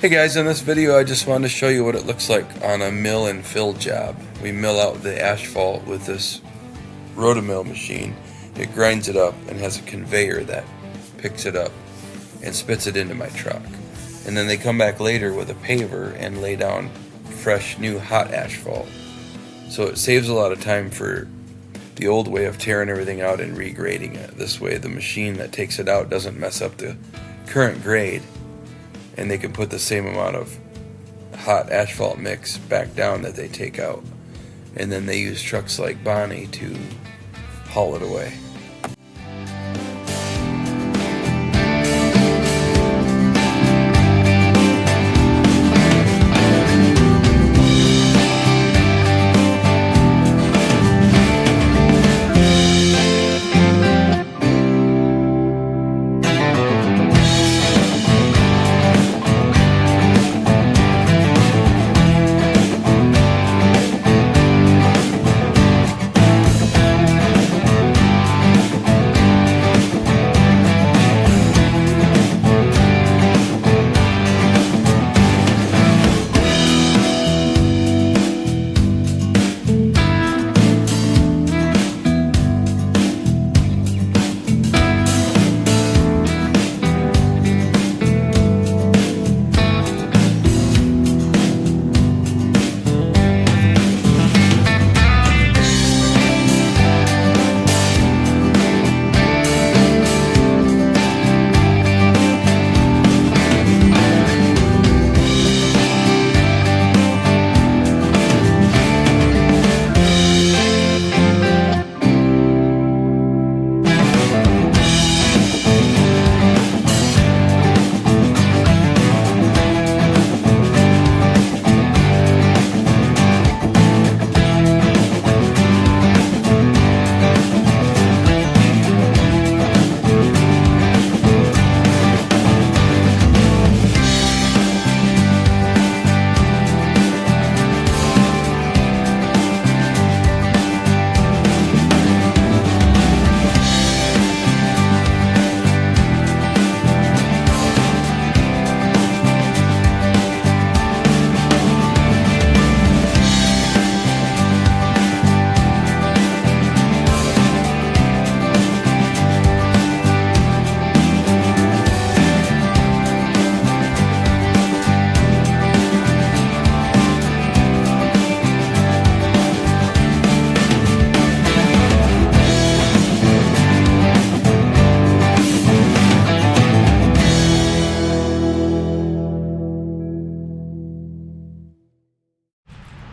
Hey guys, in this video I just wanted to show you what it looks like on a mill and fill job. We mill out the asphalt with this rotomill machine. It grinds it up and has a conveyor that picks it up and spits it into my truck. And then they come back later with a paver and lay down fresh new hot asphalt. So it saves a lot of time for the old way of tearing everything out and regrading it. This way the machine that takes it out doesn't mess up the current grade, and they can put the same amount of hot asphalt mix back down that they take out. And then they use trucks like Bonnie to haul it away.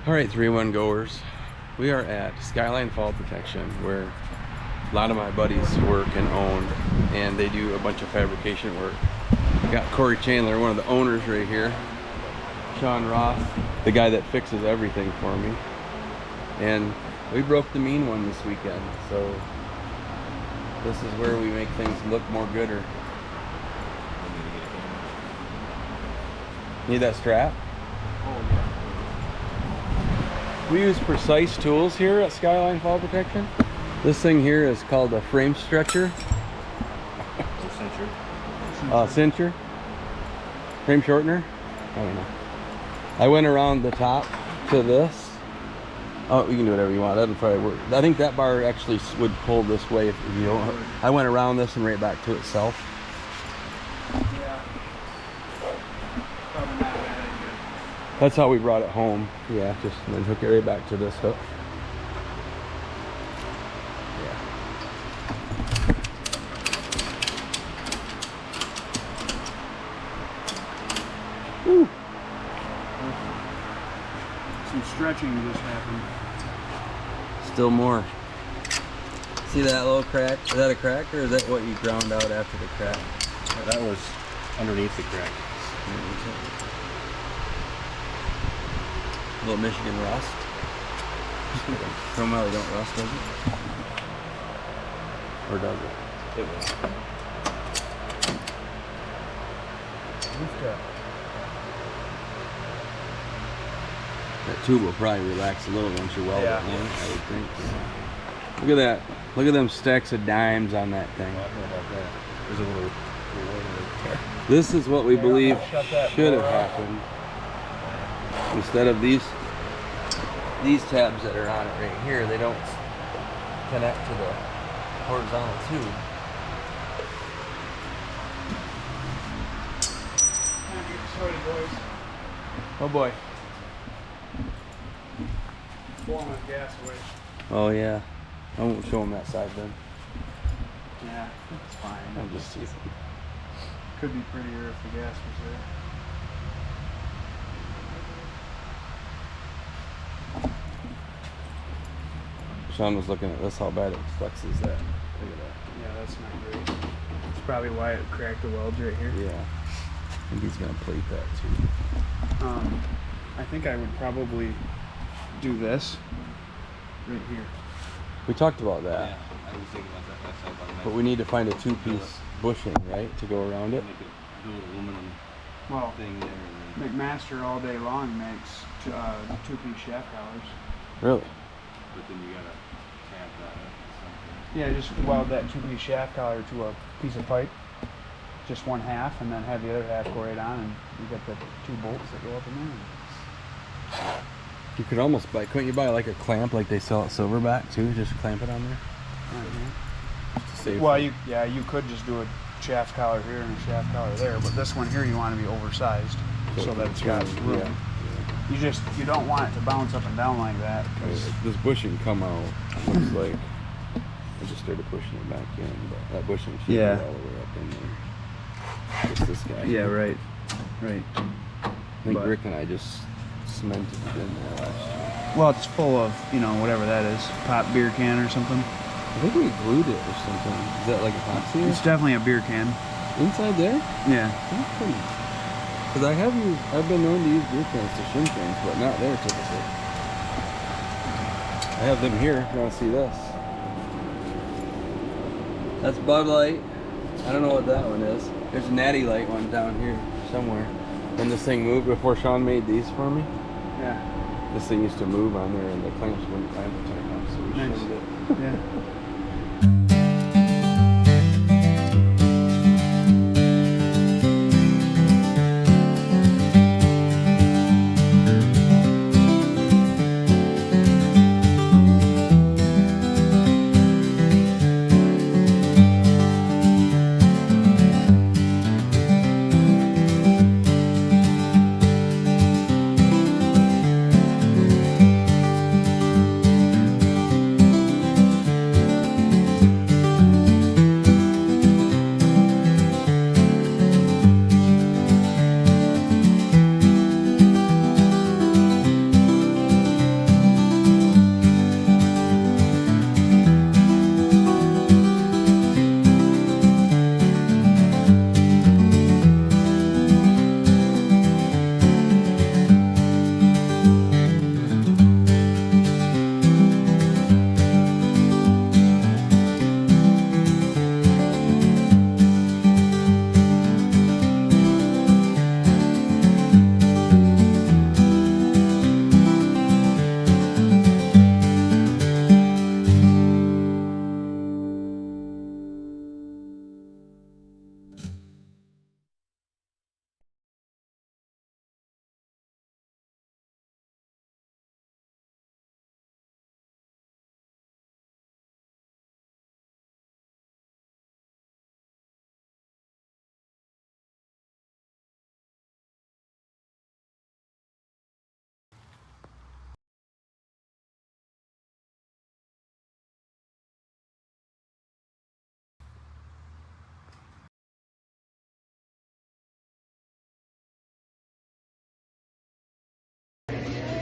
Alright, 3-1 goers. We are at Skyline Fall Protection, where a lot of my buddies work and own, and they do a bunch of fabrication work. Got Corey Chandler, one of the owners right here. Sean Ross, the guy that fixes everything for me. And we broke the mean one this weekend, so this is where we make things look more gooder. Need that strap? Oh, yeah. We use precise tools here at Skyline Fall Protection. This thing here is called a frame stretcher. Cincher? Frame shortener? I don't know. I went around the top to this. Oh, you can do whatever you want. That'll probably work. I think that bar actually would pull this way if you don't. I went around this and right back to itself. Yeah. Probably not a bad idea. That's how we brought it home. Yeah, just and then hook it right back to this hook. Yeah. Woo. Some stretching just happened. Still more. See that little crack? Is that a crack, or is that what you ground out after the crack? That was underneath the crack. A little Michigan rust. Chrome don't rust, does it? Or does it? It was. That tube will probably relax a little once you weld it in, I would think. Look at that. Look at them stacks of dimes on that thing. Well, I don't know about that. There's a little This is what we believe Shut that should have door off. happened. Instead of these tabs that are on it right here, they don't connect to the horizontal tube. Oh boy. Blowing the gas away. Oh yeah. I won't show them that side then. Yeah, it's fine. I'll just see. Could be prettier if the gas was there. Sean was looking at this, how bad it flexes that. Look at that. Yeah, that's not great. That's probably why it cracked the welds right here. Yeah. I think he's gonna plate that too. I think I would probably do this right here. We talked about that. Yeah, I was thinking about that myself. But we need to find a two-piece bushing, right, to go around it. Make a little aluminum Well, thing there. And then, McMaster all day long makes two-piece shaft collars. Really? but then you gotta tap that up or something. Yeah, just weld that two-piece shaft collar to a piece of pipe, just one half, and then have the other half go right on, and you got the two bolts that go up in there. You could almost buy, couldn't you buy like a clamp like they sell at Silverback too? Just clamp it on there? Just to save Well, you could just do a shaft collar here and a shaft collar there, but this one here you want to be oversized so that it's got room. Yeah. You don't want it to bounce up and down like that. 'Cause This bushing come out, looks like, I just started pushing it back in, but that bushing should Yeah. be all the way up in there. Just this guy. yeah, right. Right. I think but- Rick and I just cemented it in there last year. Well, it's full of, whatever that is, pop beer can or something. I think we glued it or something. Is that like epoxy? It's definitely a beer can. Inside there? Yeah. Because I've been known to use beer cans to shin trains, but not there typically. I have them here if you want to see this. That's Bud Light. I don't know what that one is. There's a Natty Light one down here somewhere. When this thing moved, before Sean made these for me, Yeah. this thing used to move on there and the clamps wouldn't clamp it tight enough, so we Nice. shimmed it. Yeah.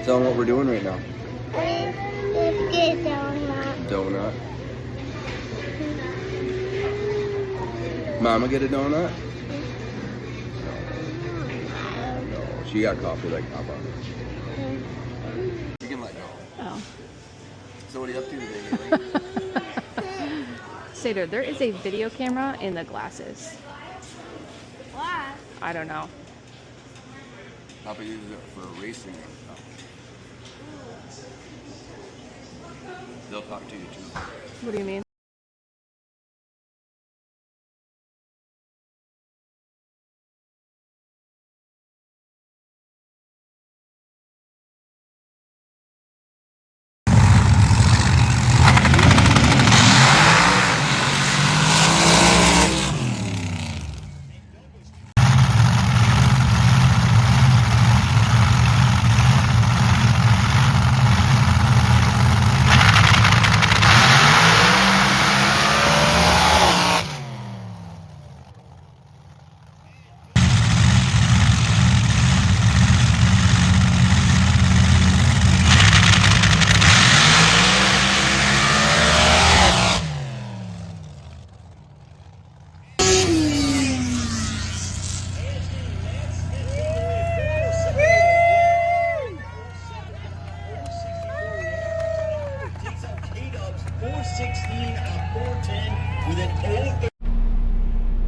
Tell them what we're doing right now. Let's get donut. Donut. Mama get a donut? No, she got coffee like Papa. You can let go. Oh. So what are you up to today? Sater, there is a video camera in the glasses. Why? I don't know. Papa uses it for racing and stuff. They'll talk to you too. What do you mean?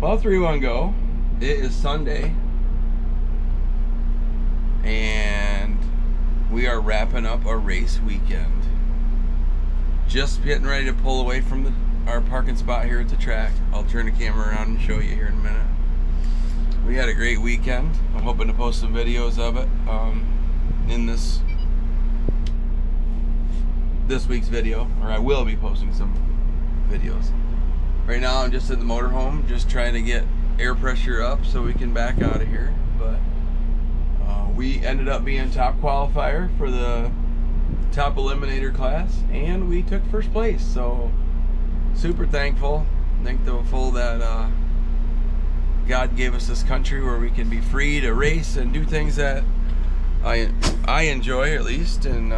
Well, 3-1 go. It is Sunday, and we are wrapping up our race weekend. Just getting ready to pull away from our parking spot here at the track. I'll turn the camera around and show you here in a minute. We had a great weekend. I'm hoping to post some videos of it in this week's video, or I will be posting some videos. Right now I'm just in the motorhome, just trying to get air pressure up so we can back out of here. But we ended up being top qualifier for the top eliminator class, and we took first place. So super thankful that God gave us this country where we can be free to race and do things that I enjoy, at least, and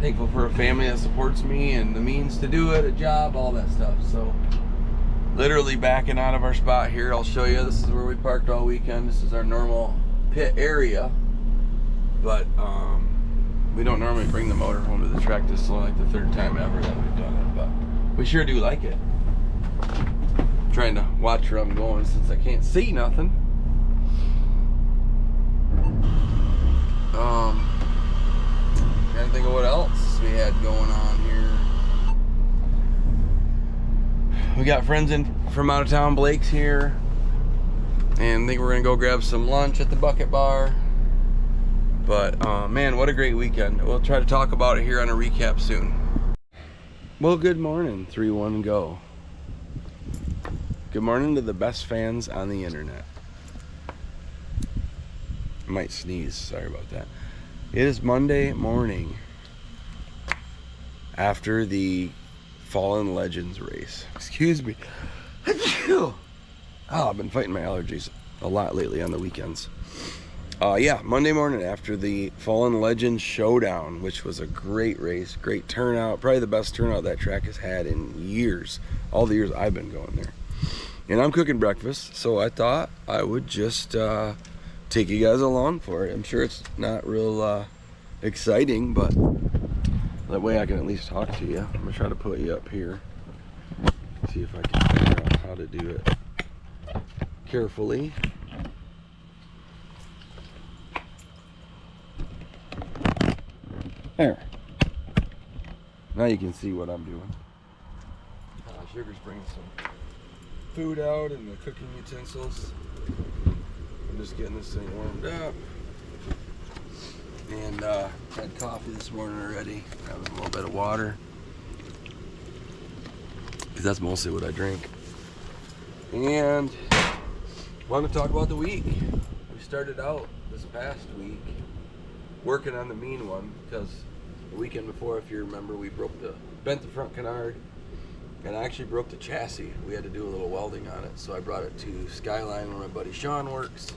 thankful for a family that supports me and the means to do it, a job, all that stuff. So literally backing out of our spot here. I'll show you. This is where we parked all weekend. This is our normal pit area, but we don't normally bring the motor home to the track. This is only like the third time ever that we've done it, but we sure do like it. I'm trying to watch where I'm going since I can't see nothing. Trying to think of what else we had going on here. We got friends in from out of town. Blake's here, and I think we're gonna go grab some lunch at the Bucket Bar. But man, what a great weekend. We'll try to talk about it here on a recap soon. Well, good morning, 3-1 go. Good morning to the best fans on the internet. I might sneeze, sorry about that. It is Monday morning after the Fallen Legends race. Excuse me. Oh, I've been fighting my allergies a lot lately on the weekends. Yeah, Monday morning after the Fallen Legends showdown, which was a great race, great turnout, probably the best turnout that track has had in years, all the years I've been going there. And I'm cooking breakfast, so I thought I would just take you guys along for it. I'm sure it's not real exciting, but that way I can at least talk to you. I'm gonna try to put you up here, see if I can figure out how to do it carefully. There. Now you can see what I'm doing. Sugar's bringing some food out and the cooking utensils. I'm just getting this thing warmed up. And had coffee this morning already. Having a little bit of water, because that's mostly what I drink. And want to talk about the week. We started out this past week working on the mean one, because the weekend before, if you remember, we bent the front canard, and I actually broke the chassis. We had to do a little welding on it, so I brought it to Skyline where my buddy Sean works,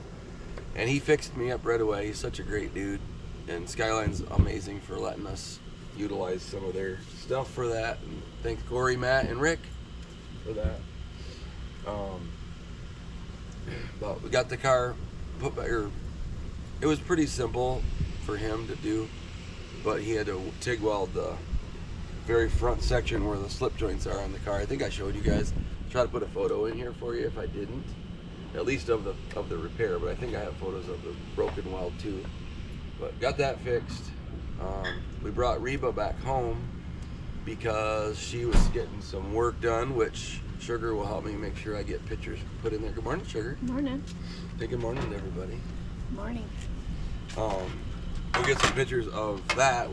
and he fixed me up right away. He's such a great dude, and Skyline's amazing for letting us utilize some of their stuff for that, and thanks Corey, Matt, and Rick for that. But we got the car put by her. It was pretty simple for him to do, but he had to TIG weld the very front section where the slip joints are on the car. I think I showed you guys. Try to put a photo in here for you if I didn't, at least of the repair, but I think I have photos of the broken weld too. But got that fixed. We brought Reba back home because she was getting some work done, which Sugar will help me make sure I get pictures put in there. Good morning, Sugar. Good morning. Say good morning to everybody. Good morning. We'll get some pictures of that.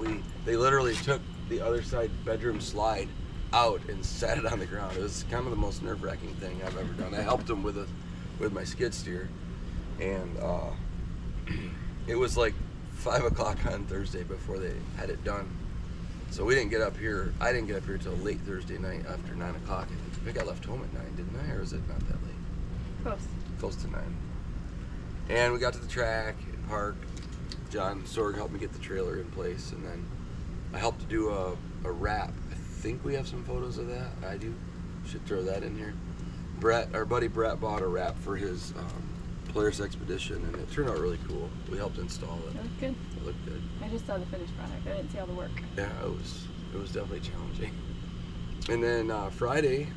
They literally took the other side bedroom slide out and sat it on the ground. It was kind of the most nerve-wracking thing I've ever done. I helped them with my skid steer, and it was like 5 o'clock on Thursday before they had it done. So we didn't get up here. I didn't get up here till late Thursday night after 9 o'clock. I think I left home at 9, didn't I? Or is it not that late? Close to 9. And we got to the track, parked. John Sorg helped me get the trailer in place, and then I helped to do a wrap. I think we have some photos of that. I do. Should throw that in here. Our buddy Brett bought a wrap for his Polaris Expedition, and it turned out really cool. We helped install it. It looked good. It looked good. I just saw the finished product. I didn't see all the work. Yeah, it was definitely challenging. And then Friday,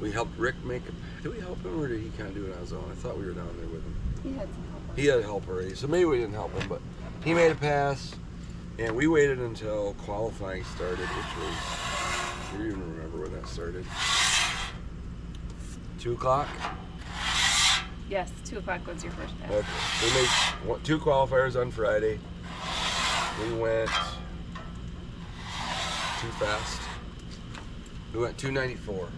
We helped Rick make it. Did we help him or did he kind of do it on his own? I thought we were down there with him. He had some help. He had help already, so maybe we didn't help him, but he made a pass, and we waited until qualifying started, which was, I don't even remember when that started. 2 o'clock? Yes, 2 o'clock was your first pass. Okay. We made 2 qualifiers on Friday. We went too fast. We went 294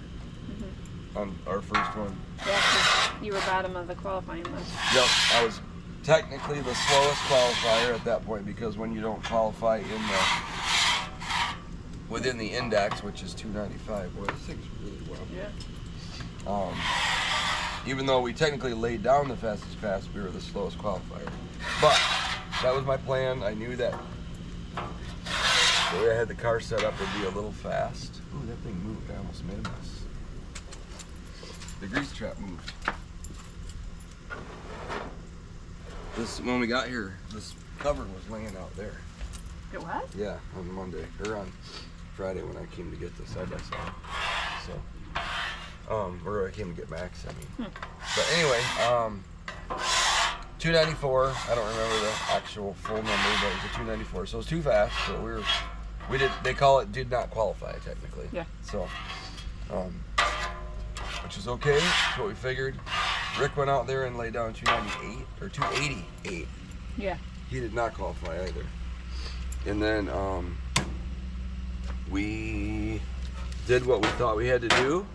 on our first one. Yeah, 'cause you were bottom of the qualifying list. Yep, I was technically the slowest qualifier at that point because when you don't qualify within the index, which is 295, boy, this thing's really well. Yeah. Even though we technically laid down the fastest pass, we were the slowest qualifier. But that was my plan. I knew that the way I had the car set up would be a little fast. Ooh, that thing moved. I almost made a mess. The grease trap moved. When we got here, this cover was laying out there. It was? Yeah, on Monday or on Friday when I came to get the side by side. So, or I came to get Max. I mean, but anyway, 294. I don't remember the actual full number, but it was a 294. So it was too fast. So we did. They call it did not qualify technically. Yeah. So, which is okay. That's what we figured. Rick went out there and laid down 298 or 288. Yeah. He did not qualify either. And then we did what we thought we had to do.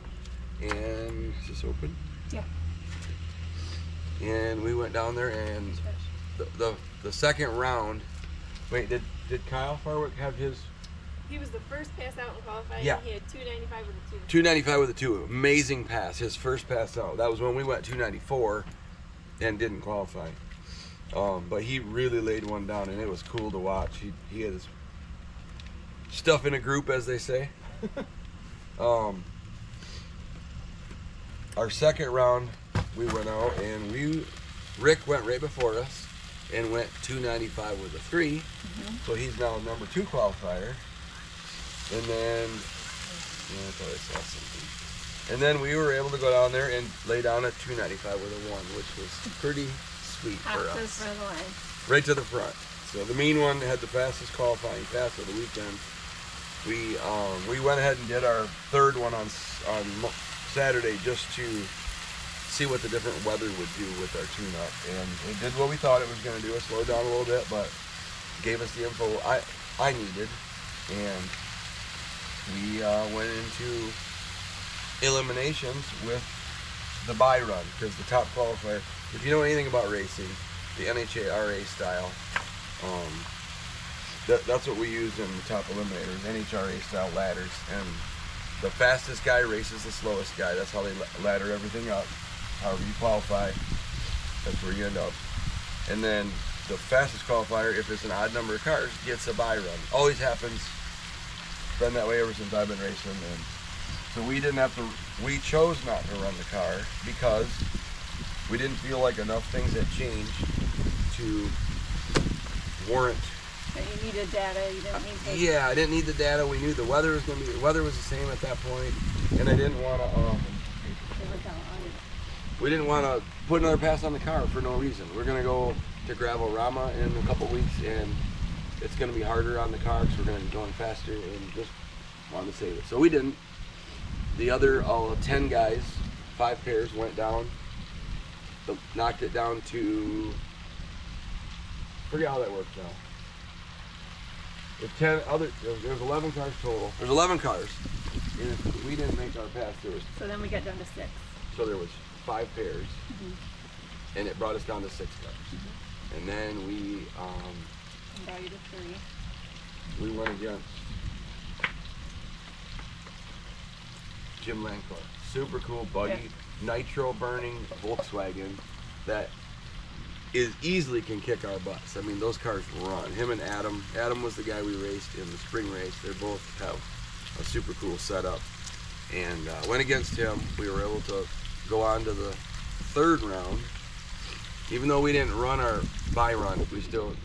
And is this open? Yeah. And we went down there and the second round. Wait, did Kyle Farwick have his? He was the first pass out in qualifying. Yeah. He had 295 with a 2. 295 with a 2. Amazing pass. His first pass out. That was when we went 294 and didn't qualify. But he really laid one down, and it was cool to watch. He had his stuff in a group, as they say. Our second round, we went out, and Rick went right before us and went 295 with a 3. So he's now number 2 qualifier. And then, I thought I saw something. And then we were able to go down there and lay down at 295 with a 1, which was pretty sweet for us. Front of the line. Right to the front. So the mean one had the fastest qualifying pass of the weekend. We went ahead and did our third one on Saturday just to see what the different weather would do with our tune-up, and it did what we thought it was going to do. It slowed down a little bit, but gave us the info I needed, and we went into eliminations with the buy run because the top qualifier. If you know anything about racing, the NHRA style, that's what we use in the top eliminators, NHRA style ladders, and the fastest guy races the slowest guy. That's how they ladder everything up. However you qualify, that's where you end up. And then the fastest qualifier, if it's an odd number of cars, gets a buy run. Always happens. Been that way ever since I've been racing. And so we didn't have to. We chose not to run the car because we didn't feel like enough things had changed to warrant. You needed data. You didn't need to. Yeah, I didn't need the data. We knew the weather was going to be. The weather was the same at that point, and I didn't want to. We didn't want to put another pass on the car for no reason. We're going to go to Gravel-Rama in a couple weeks, and it's going to be harder on the car because we're going to be going faster, and just wanted to save it. So we didn't. The other 10 guys, 5 pairs, went down, knocked it down to, forget how that worked out. There's 11 cars total. There's 11 cars, and if we didn't make our pass, So then we got down to 6. So there was 5 pairs, and it brought us down to 6 cars. And then we Valued to 3. we went against Jim Lancor. Super cool buggy, nitro burning Volkswagen that easily can kick our butts. I mean, those cars run. Him and Adam. Adam was the guy we raced in the spring race. They both have a super cool setup. And went against him. We were able to go on to the third round. Even though we didn't run our buy run, we still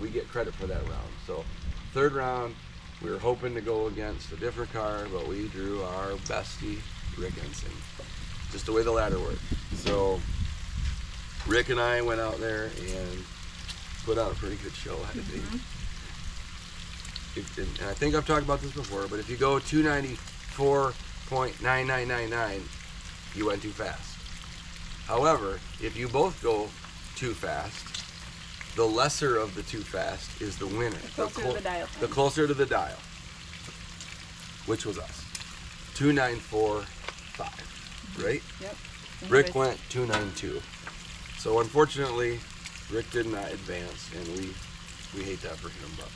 we get credit for that round. So third round, we were hoping to go against a different car, but we drew our bestie Rick Ensign. Just the way the ladder worked. So Rick and I went out there and put out a pretty good show, I think. And I think I've talked about this before, but if you go 294.9999, you went too fast. However, if you both go too fast, the lesser of the too fast is the winner. The closer to the dial. The closer to the dial, which was us. 294.5, right? Yep. Rick went 292. So unfortunately, Rick did not advance, and we hate that for him, but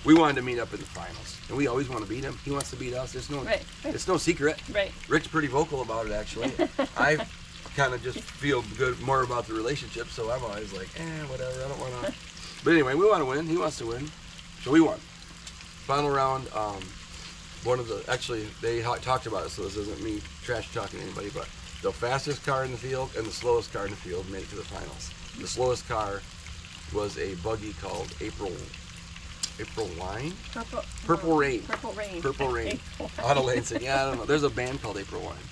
we wanted to meet up in the finals, and we always want to beat him. He wants to beat us. It's no secret. Right. Rick's pretty vocal about it, actually. I kind of just feel good more about the relationship, so I'm always like, whatever. I don't want to. But anyway, we want to win. He wants to win, so we won. Final round. They talked about it, so this isn't me trash talking to anybody, but the fastest car in the field and the slowest car in the field made it to the finals. The slowest car was a buggy called April Wine? Purple Rain. Purple Rain. Auto Lane said, I don't know. There's a band called April Wine.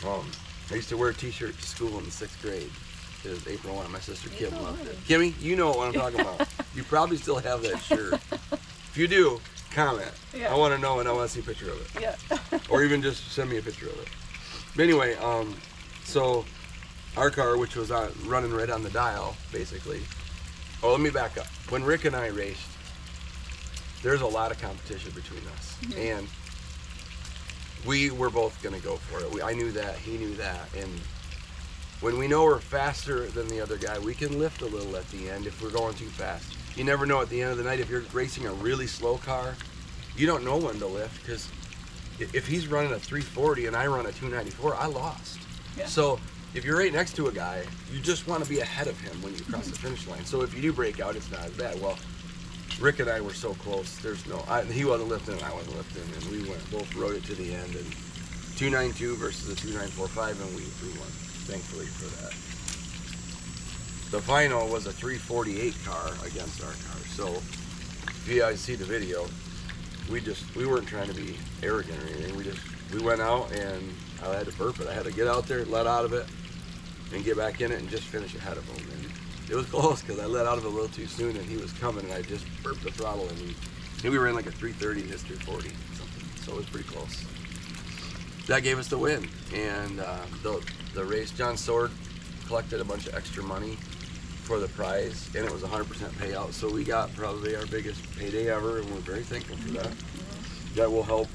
Oh. I used to wear a t-shirt to school in the 6th grade. It was April Wine. My sister Kim loved it. Kimmy, you know what I'm talking about. You probably still have that shirt. If you do, comment. Yeah. I want to know, and I want to see a picture of it. Yeah. Or even just send me a picture of it. But anyway, so our car, which was running right on the dial, basically. Oh, let me back up. When Rick and I raced, there's a lot of competition between us, and we were both going to go for it. I knew that, he knew that, and when we know we're faster than the other guy, we can lift a little at the end if we're going too fast. You never know at the end of the night if you're racing a really slow car, you don't know when to lift, because if he's running a 340 and I run a 294, I lost. Yeah. So if you're right next to a guy, you just want to be ahead of him when you cross the finish line. So if you do break out, it's not as bad. Well, Rick and I were so close. He wasn't lifting and I wasn't lifting, and we both rode it to the end. And 292 versus the 2945, and we won, thankfully for that. The final was a 348 car against our car. So if you guys see the video, we weren't trying to be arrogant or anything. We went out, and I had to burp it. I had to get out there, let out of it, and get back in it and just finish ahead of him. And it was close because I let out of it a little too soon, and he was coming, and I just burped the throttle, and we were in like a 330 and his 340 something. So it was pretty close. That gave us the win, and the race, John Sword collected a bunch of extra money for the prize, and it was 100% payout. So we got probably our biggest payday ever, and we're very thankful for that. That will help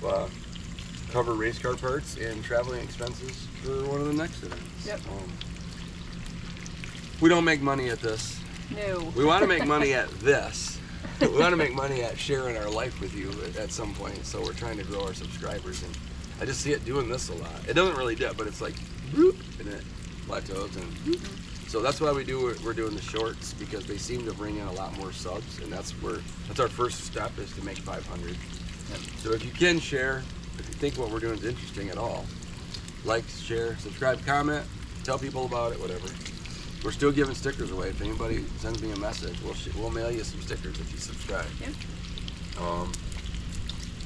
cover race car parts and traveling expenses for one of the next events. Yep. We don't make money at this. No. We want to make money at this. We want to make money at sharing our life with you at some point. So we're trying to grow our subscribers, and I just see it doing this a lot. It doesn't really dip, but it's like boop, and it plateaus, and so that's why we're doing the shorts, because they seem to bring in a lot more subs, and that's our first step, is to make 500. So if you can share, if you think what we're doing is interesting at all, like, share, subscribe, comment, tell people about it, whatever. We're still giving stickers away. If anybody sends me a message, we'll mail you some stickers if you subscribe. Yeah.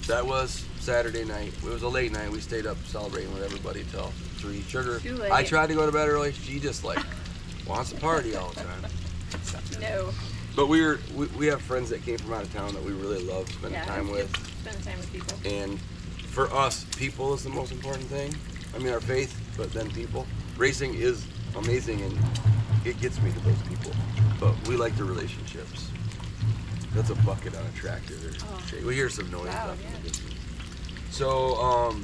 That was Saturday night. It was a late night. We stayed up celebrating with everybody till 3. Sugar. Too late. I tried to go to bed early. She just wants to party all the time. No. But we have friends that came from out of town that we really love spending time with. Spend time with people. And for us, people is the most important thing. I mean, our faith, but then people. Racing is amazing, and it gets me to those people. But we like the relationships. That's a bucket on a tractor. We hear some noise up in the distance. So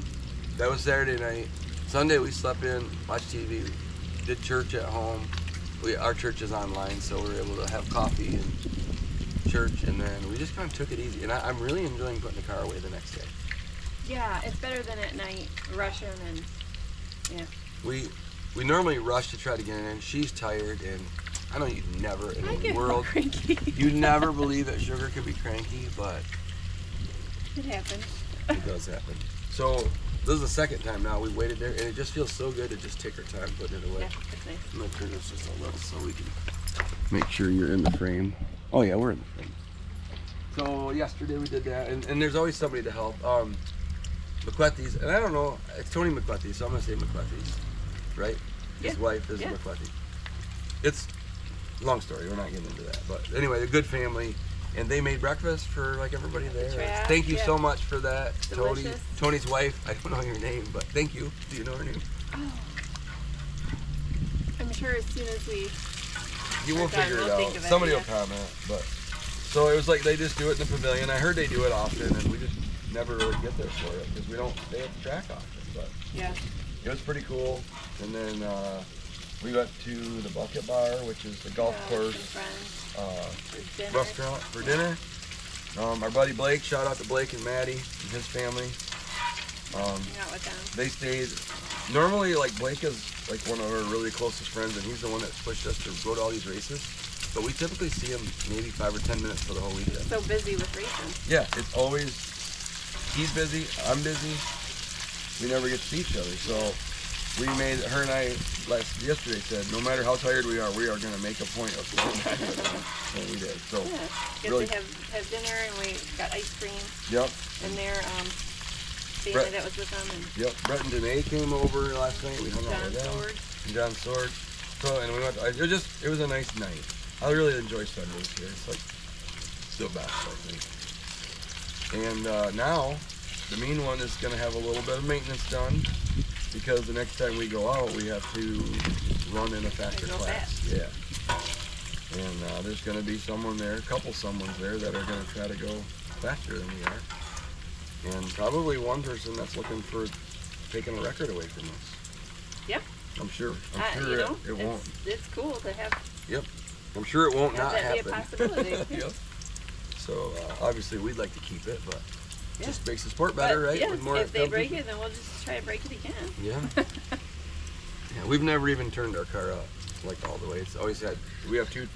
that was Saturday night. Sunday we slept in, watched TV, did church at home. Our church is online, so we were able to have coffee and church, and then we just kind of took it easy. And I'm really enjoying putting the car away the next day. Yeah, it's better than at night rushing, and yeah. We normally rush to try to get in. She's tired, and I know you'd never in the world, you'd never believe that Sugar could be cranky, but it happens. It does happen. So this is the second time now we waited there, and it just feels so good to just take our time putting it away. Yeah, it's nice. I'm gonna turn this just a little so we can make sure you're in the frame. Oh yeah, we're in the frame. So yesterday we did that, and there's always somebody to help. McClethy's, and I don't know, it's Tony McClethy, so I'm gonna say McClethy's, right? His Yeah. wife is Yeah. McClethy. It's a long story. We're not getting into that, but anyway, a good family, and they made breakfast for like everybody there. track, Thank you yeah. so much for that, Tony. Delicious. Tony's wife. I don't know your name, but thank you. Do you know her name? I'm sure as soon as we You will We're done, figure it we'll out. think of it, Somebody will yeah. comment, but so it was like they just do it in the pavilion. I heard they do it often, and we just never really get there for it because we don't stay at the track often. But yeah. it was pretty cool. And then we went to the Bucket Bar, which is the golf Some course friends for dinner. restaurant for dinner. Our buddy Blake, shout out to Blake and Maddie and his family. Hang out with them. They stayed. Normally, like Blake is like one of our really closest friends, and he's the one that's pushed us to go to all these races. But we typically see him maybe 5 or 10 minutes for the whole weekend. So busy with racing. Yeah, it's always he's busy, I'm busy. We never get to see each other, so we made her and I yesterday said no matter how tired we are going to make a point of spending time with them. So we did. So Yeah. Get really, to have dinner, and we got ice cream. yep. And their family Brett- that was with them, and Yep, Brett and Danae came over last night. We hung out John with them. Sword. And John Sword. So, and we went. It was a nice night. I really enjoy Sundays here. It's like still best, I think. And now, the mean one is going to have a little bit of maintenance done because the next time we go out, we have to run in a faster Go class. fast. Yeah. And there's going to be someone there, a couple someones there that are going to try to go faster than we are. And probably one person that's looking for taking a record away from us. Yep. I'm sure. I'm You sure know, it won't. it's cool to have Yep. I'm sure it won't not that be happen. a possibility. Yep. So obviously we'd like to keep it, but Yeah. just makes the sport better, But, right? yes, With more if they dumb break people. it, then we'll just try to break it again. Yeah. Yeah. We've never even turned our car up like all the way. It's always had. We have two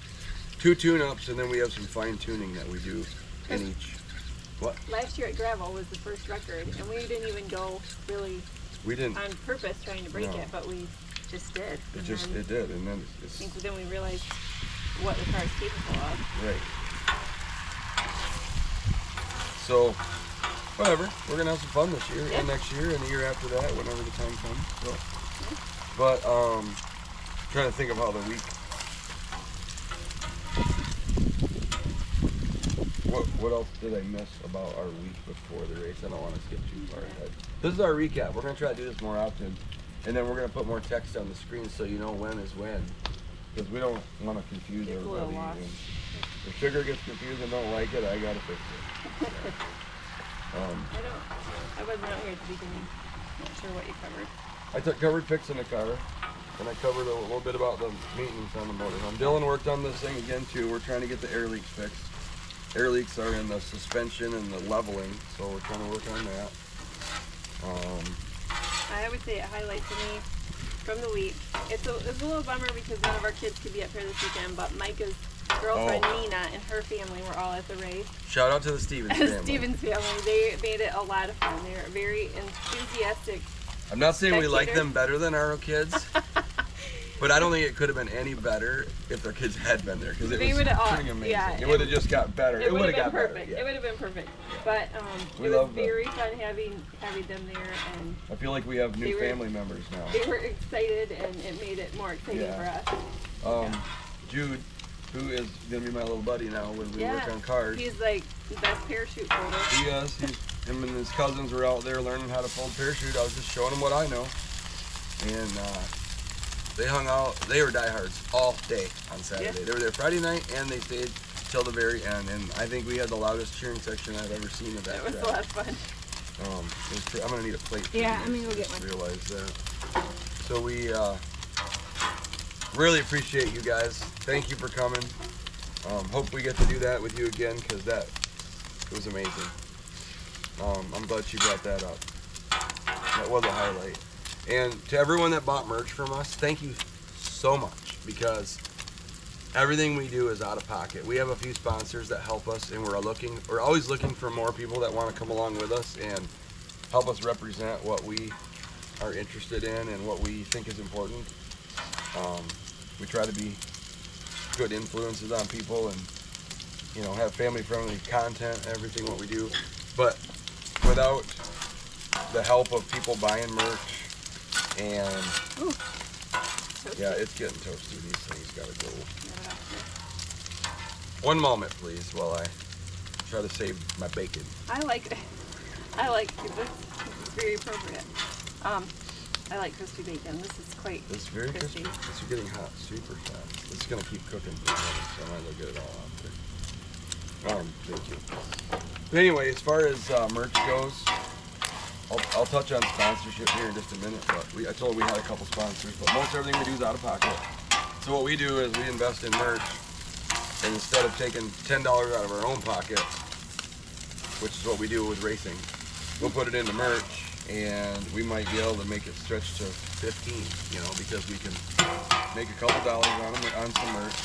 tune-ups, and then we have some fine tuning that we do in each. What? Last year at Gravel was the first record, and we didn't even go really We didn't. on purpose trying to break No. it, but we just did. It just And it did, and then I it's think then we realized what the car is capable of. right. So whatever, we're gonna have some fun this year Yeah. and next year and the year after that, whenever the time comes. So, but trying to think of how the week. What else did I miss about our week before the race? I don't want to skip too far ahead. This is our recap. We're gonna try to do this more often, and then we're gonna put more text on the screen so you know when is when, because we don't want to confuse It's a little everybody. lost. And if Sugar gets confused and don't like it, I gotta fix it. I wasn't out here at the beginning. Not sure what you covered. I covered fixing the car, and I covered a little bit about the maintenance on the motorhome. Dylan worked on this thing again too. We're trying to get the air leaks fixed. Air leaks are in the suspension and the leveling, so we're trying to work on that. I would say a highlight to me from the week. It's a little bummer because none of our kids could be up here this weekend, but Micah's girlfriend Oh. Nina and her family were all at the race. Shout out to the Stevens family. Stevens family. They made it a lot of fun. They're very enthusiastic. I'm not saying we like spectator. them better than our kids, but I don't think it could have been any better if their kids had been there because it They was would've all- pretty amazing. yeah, it would have just got better. It would would have been got better. perfect. Yeah. It would have been perfect. But We it was love them. very fun having them there, and I feel like we have They new were- family members now. they were excited, and it made it more exciting Yeah. for us. Jude, who is gonna be my little buddy now when we work on cars. He's like the best parachute folder. He is. Him and his cousins were out there learning how to fold parachute. I was just showing them what I know. And they hung out. They were diehards all day on Saturday. Yeah. They were there Friday night, and they stayed till the very end. And I think we had the loudest cheering section I've ever seen of that It was track. a lot of fun. I'm gonna need a plate. for Yeah, these. I'm gonna go get Just one. realized that. So we really appreciate you guys. Thank you for coming. Hope we get to do that with you again because it was amazing. I'm glad she brought that up. That was a highlight. And to everyone that bought merch from us, thank you so much because everything we do is out of pocket. We have a few sponsors that help us, and we're always looking for more people that want to come along with us and help us represent what we are interested in and what we think is important. We try to be good influences on people and have family-friendly content, everything what we do. But without the help of people buying merch, and Ooh. yeah, it's getting toasty. These things gotta go. Yeah, One moment, please, while I try to save my bacon. I like this. This is very appropriate. I like crispy bacon. This is quite It's very crispy. crispy. It's getting hot super fast. It's gonna keep cooking for a minute, so I might as well get it all out there. Thank you. But anyway, as far as merch goes, I'll touch on sponsorship here in just a minute. But I told we had a couple sponsors, but most everything we do is out of pocket. So what we do is we invest in merch, and instead of taking $10 out of our own pocket, which is what we do with racing, we'll put it into merch, and we might be able to make it stretch to 15, you know, because we can make a couple dollars on some merch.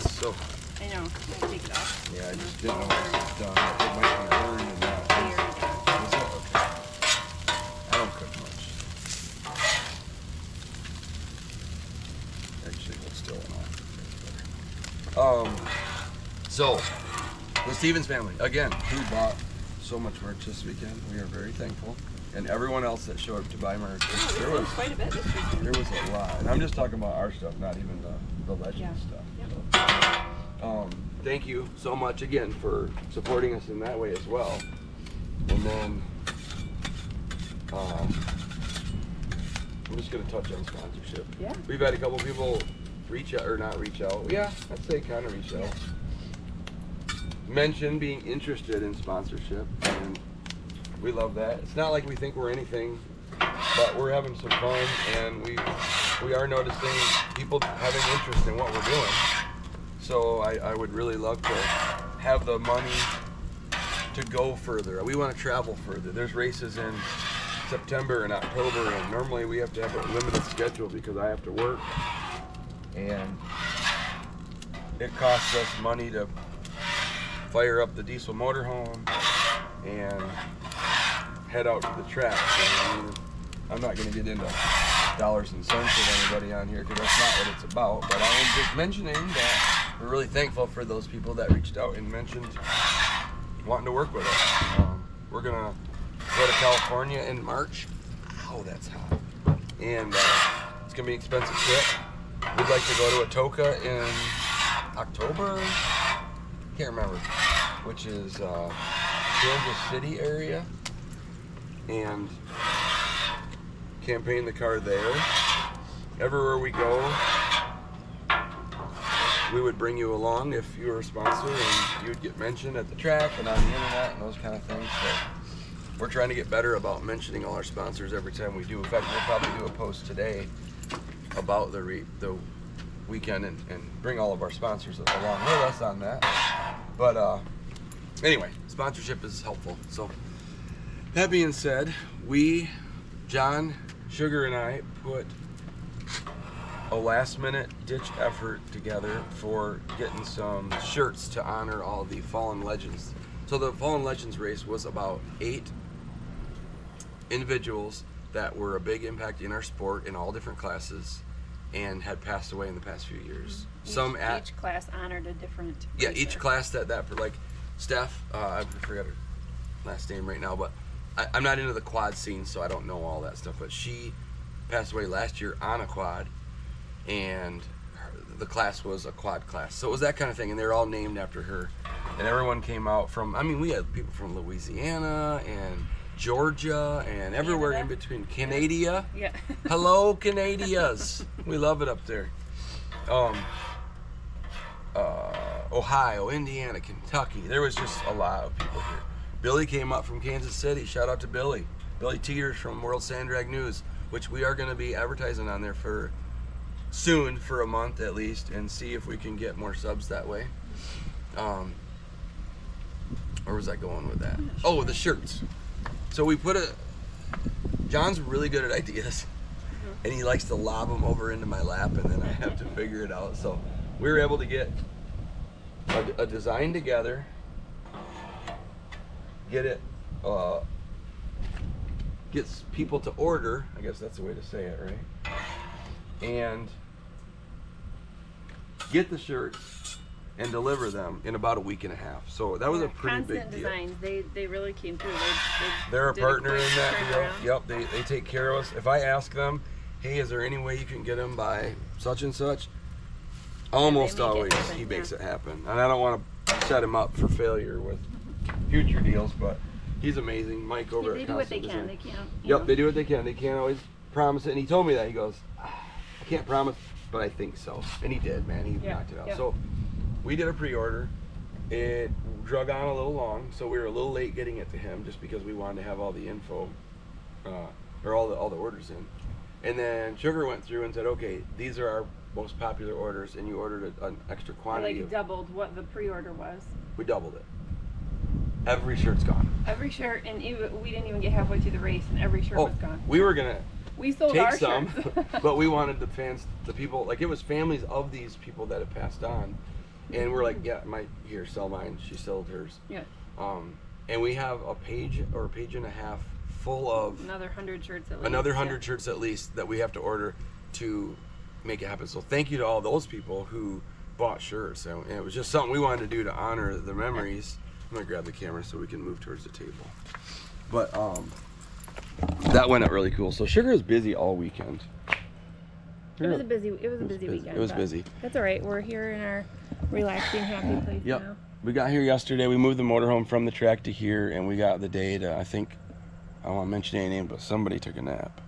It's so hot. I know. I'm gonna take it off. Yeah, I just didn't know it was done. It might be burned and not. Very good. Is it? Okay. I don't cook much. Actually, hold still enough. So, the Stevens family, again, who bought so much merch this weekend. We are very thankful. And everyone else that showed up to buy merch. Oh, There we was sold quite a bit this weekend. there was a lot. And I'm just talking about our stuff, not even the legend Yeah. stuff. Yep. Thank you so much again for supporting us in that way as well. And then I'm just going to touch on sponsorship. Yeah. We've had a couple people reach out, or not reach out. Yeah, I'd say kind of reach out. Mention being interested in sponsorship, and we love that. It's not like we think we're anything, but we're having some fun, and we are noticing people having interest in what we're doing. So I would really love to have the money to go further. We want to travel further. There's races in September and October, and normally we have to have a limited schedule because I have to work, and it costs us money to fire up the diesel motorhome and head out to the track. So, I mean, I'm not going to get into dollars and cents with anybody on here because that's not what it's about, but I am just mentioning that we're really thankful for those people that reached out and mentioned wanting to work with us. We're going to go to California in March. Oh, that's hot. And it's going to be an expensive trip. We'd like to go to Atoka in October. Can't remember, which is Kansas City area, and campaign the car there. Everywhere we go, we would bring you along if you were a sponsor, and you would get mentioned at the track and on the internet and those kind of things. So we're trying to get better about mentioning all our sponsors every time we do. In fact, we'll probably do a post today about the weekend and bring all of our sponsors along with us on that. But anyway, sponsorship is helpful. So that being said, John, Sugar, and I put a last-minute ditch effort together for getting some shirts to honor all the Fallen Legends. So the Fallen Legends race was about 8 individuals that were a big impact in our sport in all different classes and had passed away in the past few years. Each class honored a different Yeah, racer. each class that like Steph, I forgot her last name right now, but I'm not into the quad scene, so I don't know all that stuff, but she passed away last year on a quad, and the class was a quad class. So it was that kind of thing, and they're all named after her. And everyone came out from, we had people from Louisiana and Georgia and everywhere in between. Canada. Yeah. Hello, Canadias. We love it up there. Ohio, Indiana, Kentucky. There was just a lot of people here. Billy came up from Kansas City. Shout out to Billy. Billy Teeters from World Sand Drag News, which we are going to be advertising on there soon for a month at least, and see if we can get more subs that way. Where was I going with that? Oh, the shirts. So we John's really good at ideas, and he likes to lob them over into my lap, and then I have to figure it out. So we were able to get a design together, get people to order, I guess that's the way to say it, right? And get the shirts and deliver them in about a week and a half. So that was a pretty Constant big deal. Designs. They really came through. They're a did partner quick in that turnaround. deal. Yep, they take care of us. If I ask them, hey, is there any way you can get them by such and such? Almost make it always happen, he makes yeah. it happen. And I don't want to set him up for failure with future deals, but he's amazing. Mike over They at do what they Constant can. Design. They can't. Yep, they do what they can. They can't always promise it. And he told me that. He goes, I can't promise, but I think so. And he did, man. He Yeah, knocked it out. yeah. So we did a pre-order. It drug on a little long, so we were a little late getting it to him just because we wanted to have all the info, or all the orders in. And then Sugar went through and said, okay, these are our most popular orders, and you ordered an extra quantity. Like doubled what the pre-order was. We doubled it. Every shirt's gone. Every shirt, and even, we didn't even get halfway through the race, and every shirt was gone. We were gonna We sold take our some, shirts. but we wanted the fans, the people, like it was families of these people that had passed on, and we're like, yeah, here, sell mine. She sold hers. Yeah. And we have a page or a page and a half full of Another 100 shirts at least. another 100 shirts at least that we have to order to make it happen. So thank you to all those people who bought shirts. And it was just something we wanted to do to honor the memories. I'm gonna grab the camera so we can move towards the table. But that went out really cool. So Sugar was busy all weekend. It was a busy weekend. It was but busy. That's all right. We're here in our relaxing, happy place Yep. now. We got here yesterday. We moved the motorhome from the track to here, and we got the day to, I think, I don't want to mention any name, but somebody took a nap.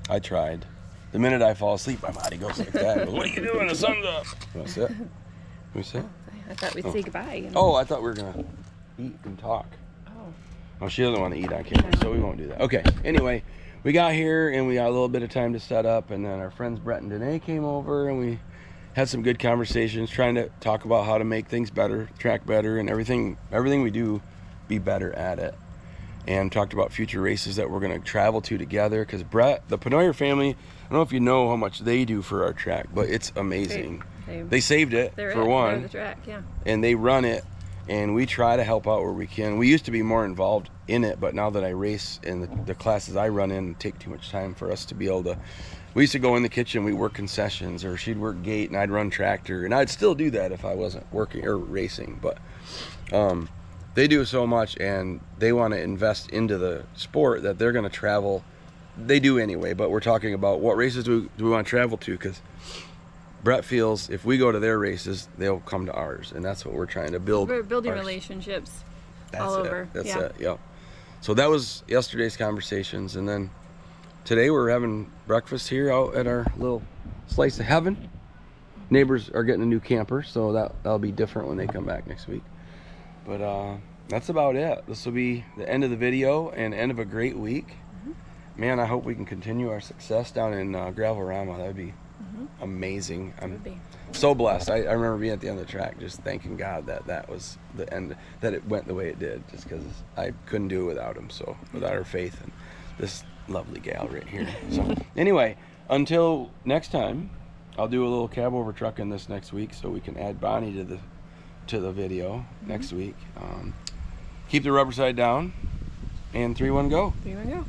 I tried. The minute I fall asleep, my body goes like that. Goes, what are you doing? The sun's up. Want to sit? Can we sit? I thought we'd say goodbye. You know? Oh, I thought we were going to eat and talk. Oh. Oh, she doesn't want to eat on camera, so we won't do that. Okay, anyway, we got here, and we got a little bit of time to set up, and then our friends Brett and Danae came over, and we had some good conversations trying to talk about how to make things better, track better, and everything we do, be better at it. And talked about future races that we're going to travel to together, because Brett, the Penoyer family, I don't know if you know how much they do for our track, but it's amazing. They saved it, for one, the track, yeah. and they run it, and we try to help out where we can. We used to be more involved in it, but now that I race in the classes I run in, it take too much time for us to be able to. We used to go in the kitchen, we'd work concessions, or she'd work gate, and I'd run tractor, and I'd still do that if I wasn't working or racing, but they do so much, and they want to invest into the sport that they're going to travel. They do anyway, but we're talking about what races do we want to travel to, because Brett feels if we go to their races, they'll come to ours, and that's what we're trying to build. We're building ours. Relationships That's all it. over. That's yeah. it, yep. So that was yesterday's conversations, and then today we're having breakfast here out at our little slice of heaven. Neighbors are getting a new camper, so that'll be different when they come back next week. But that's about it. This will be the end of the video and end of a great week. Man, I hope we can continue our success down in Gravel-Rama. That would be amazing. I'm so blessed. I remember being at the end of the track just thanking God that was the end, that it went the way it did, just because I couldn't do it without him, so without her faith and this lovely gal right here. So anyway, until next time, I'll do a little cab over truck in this next week so we can add Bonnie to the video next week. Keep the rubber side down, and 3-1 go. 3-1 go.